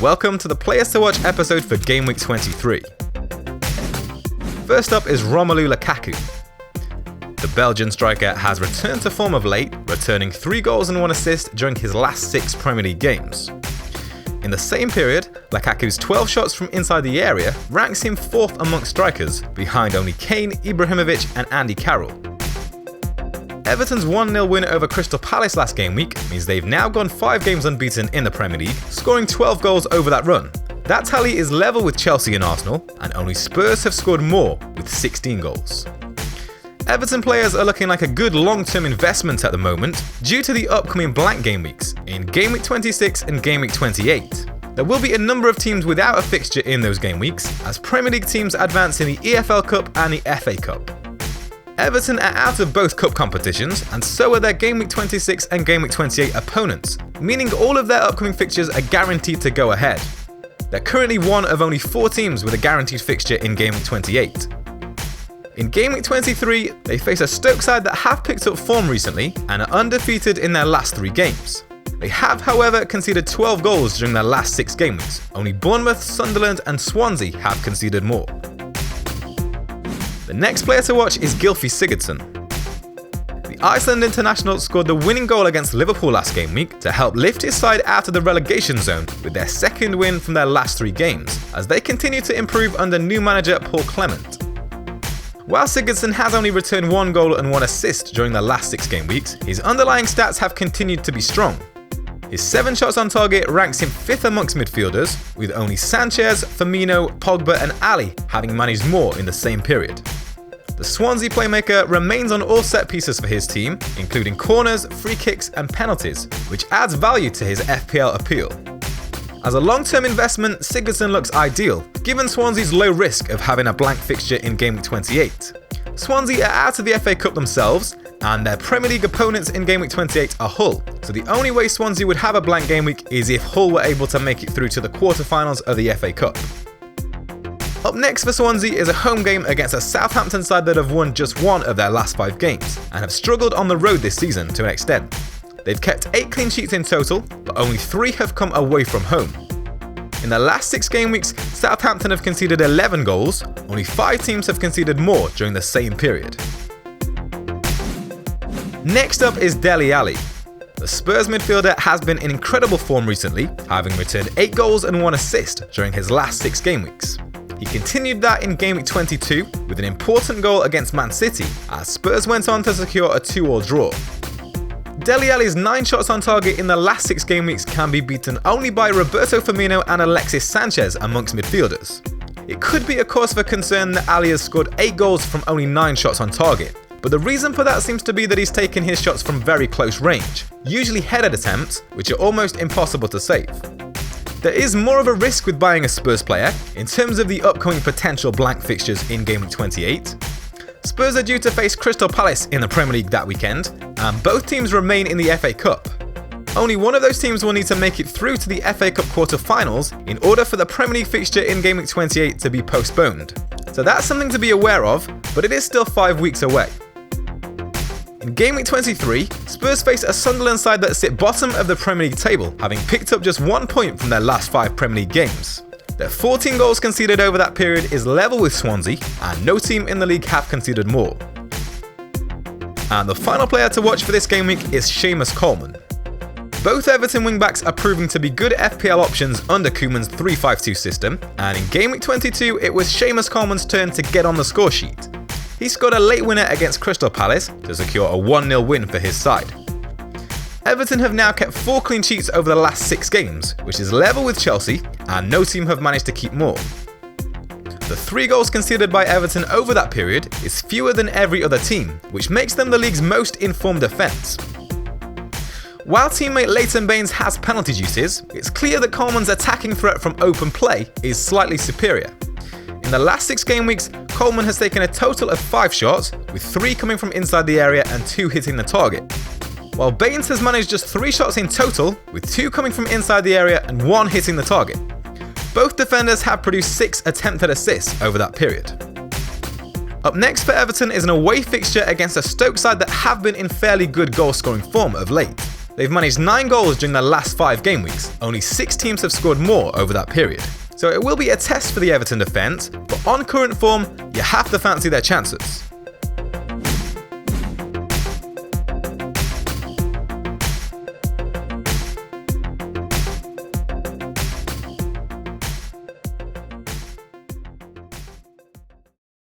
Welcome to the Players to Watch episode for Gameweek 23. First up is Romelu Lukaku. The Belgian striker has returned to form of late, returning 3 goals and 1 assist during his last 6 Premier League games. In the same period, Lukaku's 12 shots from inside the area ranks him 4th amongst strikers, behind only Kane, Ibrahimovic and Andy Carroll. Everton's 1-0 win over Crystal Palace last game week means they've now gone 5 games unbeaten in the Premier League, scoring 12 goals over that run. That tally is level with Chelsea and Arsenal, and only Spurs have scored more with 16 goals. Everton players are looking like a good long-term investment at the moment due to the upcoming blank game weeks in Game Week 26 and Game Week 28. There will be a number of teams without a fixture in those game weeks as Premier League teams advance in the EFL Cup and the FA Cup. Everton are out of both cup competitions, and so are their Game Week 26 and Game Week 28 opponents, meaning all of their upcoming fixtures are guaranteed to go ahead. They're currently one of only 4 teams with a guaranteed fixture in Game Week 28. In Game Week 23, they face a Stoke side that have picked up form recently and are undefeated in their last 3 games. They have, however, conceded 12 goals during their last 6 game weeks. Only Bournemouth, Sunderland and Swansea have conceded more. The next player to watch is Gylfi Sigurdsson. The Iceland international scored the winning goal against Liverpool last game week to help lift his side out of the relegation zone with their 2nd win from their last 3 games, as they continue to improve under new manager Paul Clement. While Sigurdsson has only returned 1 goal and 1 assist during the last 6 game weeks, his underlying stats have continued to be strong. His 7 shots on target ranks him 5th amongst midfielders, with only Sanchez, Firmino, Pogba and Ali having managed more in the same period. The Swansea playmaker remains on all set pieces for his team, including corners, free kicks and penalties, which adds value to his FPL appeal. As a long-term investment, Sigurdsson looks ideal, given Swansea's low risk of having a blank fixture in Game Week 28. Swansea are out of the FA Cup themselves, and their Premier League opponents in Game Week 28 are Hull, so the only way Swansea would have a blank game week is if Hull were able to make it through to the quarterfinals of the FA Cup. Up next for Swansea is a home game against a Southampton side that have won just 1 of their last 5 games, and have struggled on the road this season to an extent. They've kept 8 clean sheets in total, but only 3 have come away from home. In the last 6 game weeks, Southampton have conceded 11 goals, only 5 teams have conceded more during the same period. Next up is Dele Alli. The Spurs midfielder has been in incredible form recently, having returned 8 goals and 1 assist during his last 6 game weeks. He continued that in Game Week 22 with an important goal against Man City as Spurs went on to secure a 2-2 draw. Dele Alli's 9 shots on target in the last 6 game weeks can be beaten only by Roberto Firmino and Alexis Sanchez amongst midfielders. It could be a cause for concern that Alli has scored 8 goals from only 9 shots on target, but the reason for that seems to be that he's taken his shots from very close range, usually headed attempts, which are almost impossible to save. There is more of a risk with buying a Spurs player in terms of the upcoming potential blank fixtures in Game Week 28. Spurs are due to face Crystal Palace in the Premier League that weekend, and both teams remain in the FA Cup. Only one of those teams will need to make it through to the FA Cup quarter-finals in order for the Premier League fixture in Game Week 28 to be postponed. So that's something to be aware of, but it is still 5 weeks away. In Game Week 23, Spurs face a Sunderland side that sit bottom of the Premier League table, having picked up just 1 point from their last 5 Premier League games. Their 14 goals conceded over that period is level with Swansea, and no team in the league have conceded more. And the final player to watch for this game week is Seamus Coleman. Both Everton wingbacks are proving to be good FPL options under Koeman's 3-5-2 system, and in Game Week 22 it was Seamus Coleman's turn to get on the score sheet. He scored a late winner against Crystal Palace to secure a 1-0 win for his side. Everton have now kept 4 clean sheets over the last 6 games, which is level with Chelsea, and no team have managed to keep more. The 3 goals conceded by Everton over that period is fewer than every other team, which makes them the league's most informed defence. While teammate Leighton Baines has penalty juices, it's clear that Coleman's attacking threat from open play is slightly superior. In the last 6 game weeks, Coleman has taken a total of 5 shots, with 3 coming from inside the area and 2 hitting the target. While Baines has managed just 3 shots in total, with 2 coming from inside the area and 1 hitting the target. Both defenders have produced 6 attempted assists over that period. Up next for Everton is an away fixture against a Stoke side that have been in fairly good goal-scoring form of late. They've managed 9 goals during their last 5 game weeks. Only 6 teams have scored more over that period. So it will be a test for the Everton defence, but on current form, you have to fancy their chances.